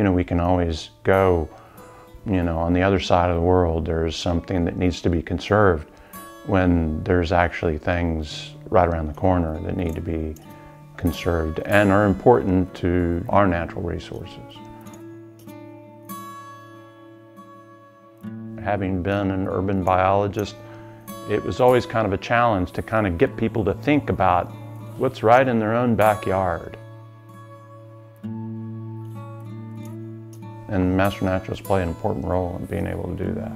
we can always go, on the other side of the world, there's something that needs to be conserved when there's actually things right around the corner that need to be conserved and are important to our natural resources. Having been an urban biologist, it was always kind of a challenge to kind of get people to think about what's right in their own backyard. And master naturalists play an important role in being able to do that.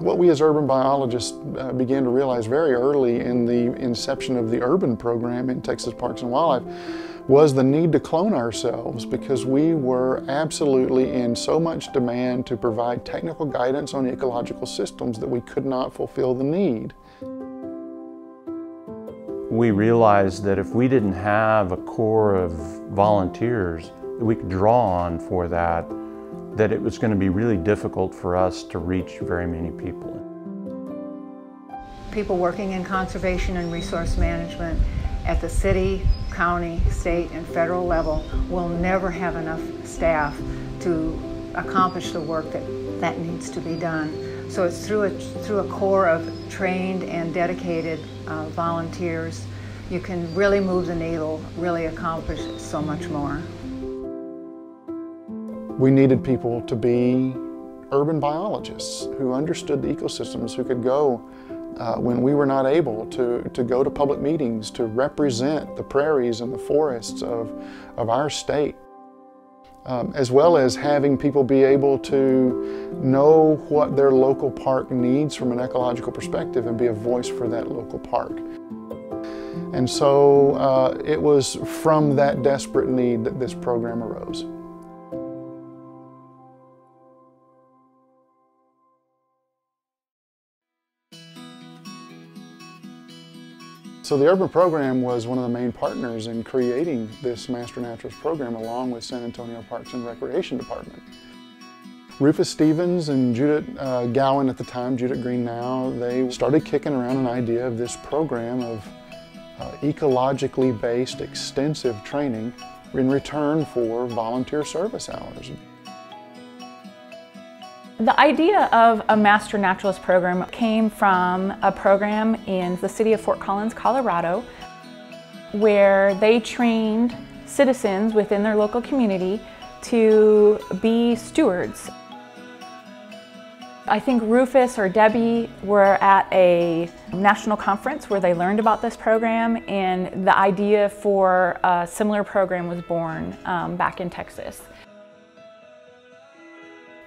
What we as urban biologists began to realize very early in the inception of the urban program in Texas Parks and Wildlife was the need to clone ourselves, because we were absolutely in so much demand to provide technical guidance on ecological systems that we could not fulfill the need. We realized that if we didn't have a core of volunteers that we could draw on for that it was going to be really difficult for us to reach very many people. People working in conservation and resource management at the city, county, state, and federal level will never have enough staff to accomplish the work that needs to be done. So it's through a core of trained and dedicated volunteers you can really move the needle, really accomplish so much more. We needed people to be urban biologists who understood the ecosystems, who could go when we were not able to go to public meetings to represent the prairies and the forests of our state, as well as having people be able to know what their local park needs from an ecological perspective and be a voice for that local park. And so it was from that desperate need that this program arose. So the urban program was one of the main partners in creating this Master Naturalist program, along with San Antonio Parks and Recreation Department. Rufus Stevens and Judith Gowan at the time, Judith Green now, they started kicking around an idea of this program of ecologically based extensive training in return for volunteer service hours. The idea of a Master Naturalist program came from a program in the city of Fort Collins, Colorado, where they trained citizens within their local community to be stewards. I think Rufus or Debbie were at a national conference where they learned about this program, and the idea for a similar program was born back in Texas.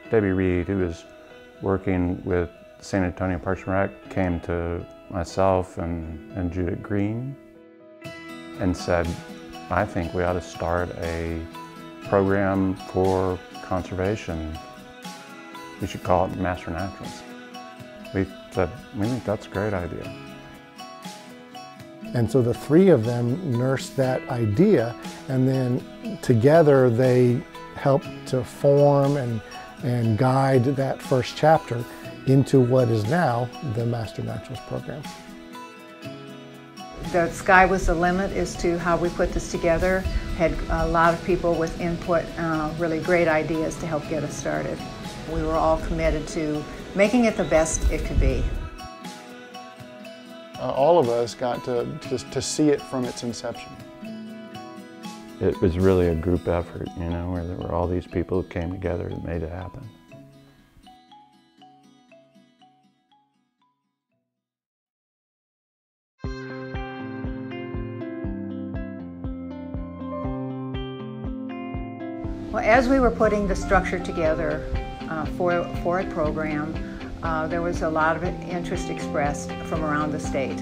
Debbie Reed, who was working with San Antonio Parks and Rec, came to myself and Judith Green and said, I think we ought to start a program for conservation. We should call it Master Naturalists. We said, we think that's a great idea. And so the three of them nursed that idea, and then together they helped to form and guide that first chapter into what is now the Master Naturalist program. The sky was the limit as to how we put this together. Had a lot of people with input, really great ideas to help get us started. We were all committed to making it the best it could be. All of us got to see it from its inception. It was really a group effort, where there were all these people who came together that made it happen. Well, as we were putting the structure together for a program, there was a lot of interest expressed from around the state.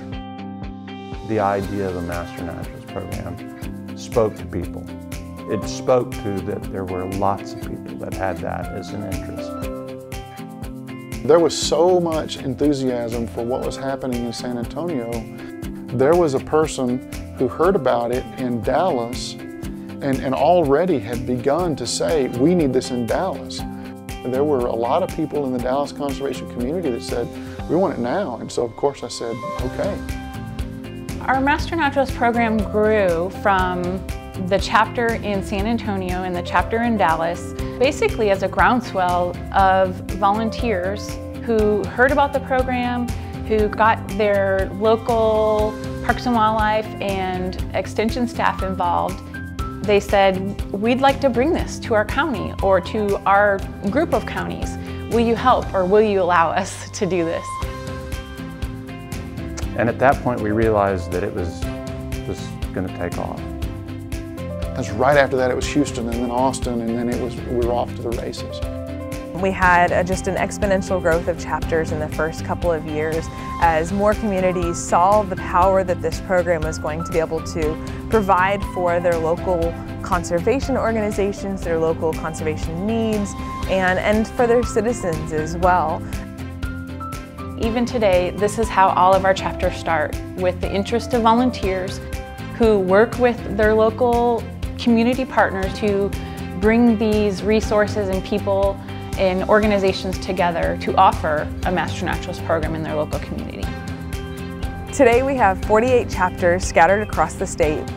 The idea of a Master Naturalist program spoke to people. It spoke to that there were lots of people that had that as an interest. There was so much enthusiasm for what was happening in San Antonio. There was a person who heard about it in Dallas and already had begun to say, we need this in Dallas. there were a lot of people in the Dallas conservation community that said, we want it now. And so of course I said, okay. Our Master Naturalist program grew from the chapter in San Antonio and the chapter in Dallas, basically as a groundswell of volunteers who heard about the program, who got their local Parks and Wildlife and Extension staff involved. They said, we'd like to bring this to our county or to our group of counties. Will you help or will you allow us to do this? And at that point we realized that it was going to take off. Because right after that it was Houston and then Austin, and then we were off to the races. We had just an exponential growth of chapters in the first couple of years as more communities saw the power that this program was going to be able to provide for their local conservation organizations, their local conservation needs, and for their citizens as well. Even today, this is how all of our chapters start, with the interest of volunteers who work with their local community partners to bring these resources and people and organizations together to offer a Master Naturalist program in their local community. Today we have 48 chapters scattered across the state.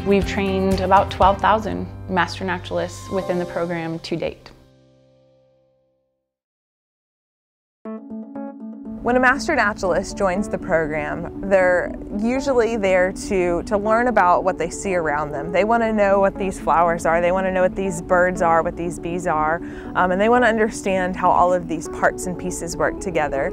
We've trained about 12,000 Master Naturalists within the program to date. When a Master Naturalist joins the program, they're usually there to learn about what they see around them. They want to know what these flowers are, they want to know what these birds are, what these bees are, and they want to understand how all of these parts and pieces work together.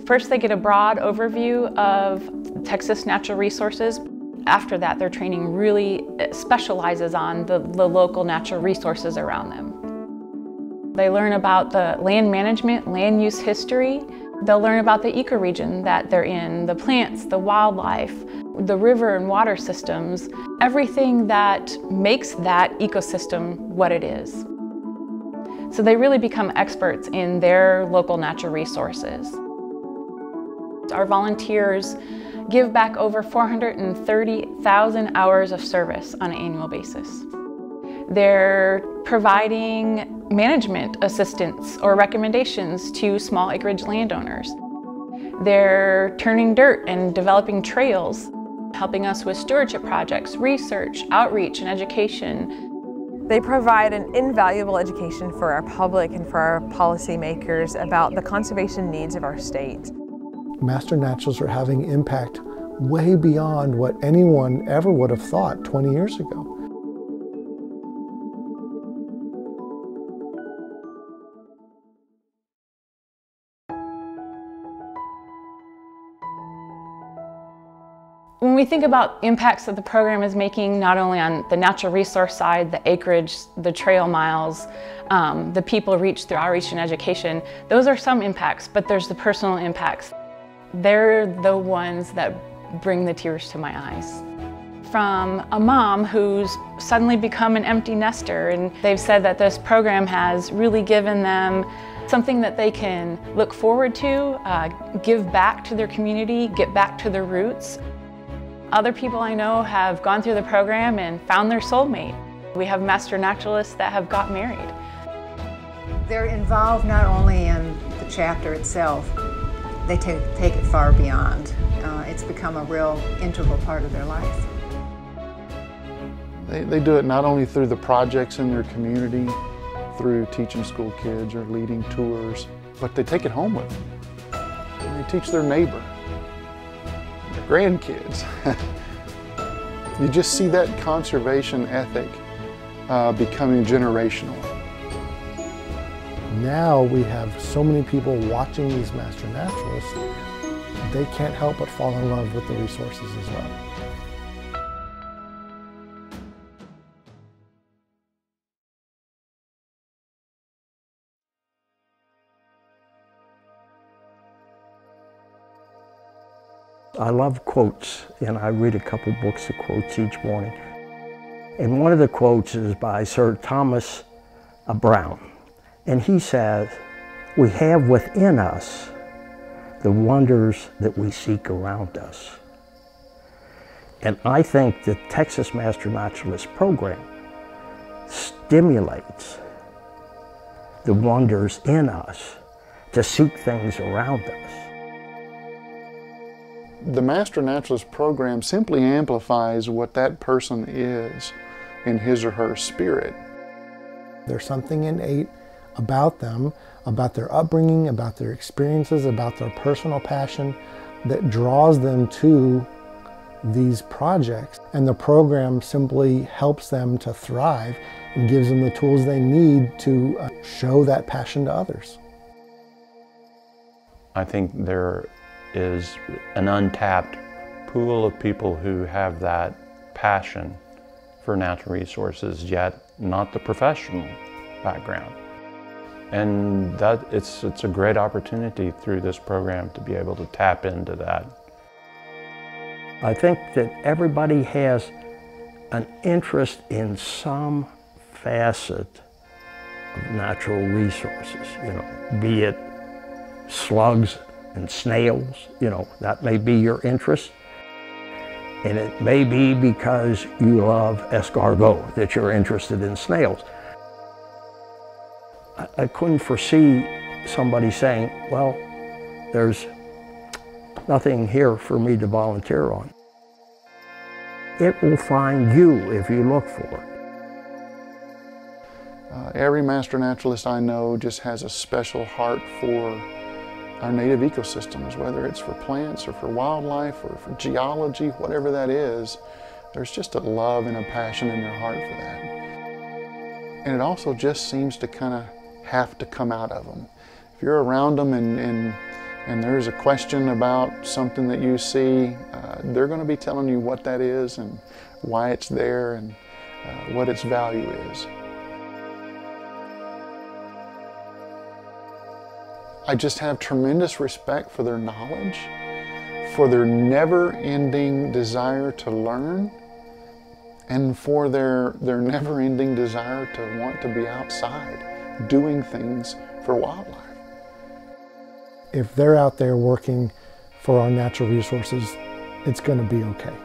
First, they get a broad overview of Texas natural resources. After that, their training really specializes on the local natural resources around them. They learn about the land management, land use history. They'll learn about the ecoregion that they're in, the plants, the wildlife, the river and water systems, everything that makes that ecosystem what it is. So they really become experts in their local natural resources. Our volunteers give back over 430,000 hours of service on an annual basis. They're providing management assistance or recommendations to small acreage landowners. They're turning dirt and developing trails, helping us with stewardship projects, research, outreach, and education. They provide an invaluable education for our public and for our policymakers about the conservation needs of our state. Master Naturalists are having impact way beyond what anyone ever would have thought 20 years ago. When we think about impacts that the program is making, not only on the natural resource side, the acreage, the trail miles, the people reached through outreach and education, those are some impacts, but there's the personal impacts. They're the ones that bring the tears to my eyes. From a mom who's suddenly become an empty nester, and they've said that this program has really given them something that they can look forward to, give back to their community, get back to their roots. Other people I know have gone through the program and found their soulmate. We have Master Naturalists that have got married. They're involved not only in the chapter itself, they take it far beyond. It's become a real integral part of their life. They do it not only through the projects in their community, through teaching school kids or leading tours, but they take it home with them. And they teach their neighbor, their grandkids. You just see that conservation ethic becoming generational. Now we have so many people watching these Master Naturalists, they can't help but fall in love with the resources as well. I love quotes, and I read a couple books of quotes each morning. And one of the quotes is by Sir Thomas Browne. And he says, "We have within us the wonders that we seek around us." And I think the Texas Master Naturalist program stimulates the wonders in us, to seek things around us. The Master Naturalist program simply amplifies what that person is in his or her spirit. There's something innate about them, about their upbringing, about their experiences, about their personal passion that draws them to these projects. And the program simply helps them to thrive and gives them the tools they need to show that passion to others. I think there is an untapped pool of people who have that passion for natural resources, yet not the professional background. And that it's a great opportunity through this program to be able to tap into that. I think that everybody has an interest in some facet of natural resources, be it slugs and snails, that may be your interest. And it may be because you love escargot that you're interested in snails. I couldn't foresee somebody saying, well, there's nothing here for me to volunteer on. It will find you if you look for it. Every Master Naturalist I know just has a special heart for our native ecosystems, whether it's for plants or for wildlife or for geology, whatever that is. There's just a love and a passion in their heart for that. And it also just seems to kind of have to come out of them. If you're around them and there's a question about something that you see, they're going to be telling you what that is and why it's there and what its value is. I just have tremendous respect for their knowledge, for their never-ending desire to learn, and for their never-ending desire to want to be outside doing things for wildlife. If they're out there working for our natural resources, it's going to be okay.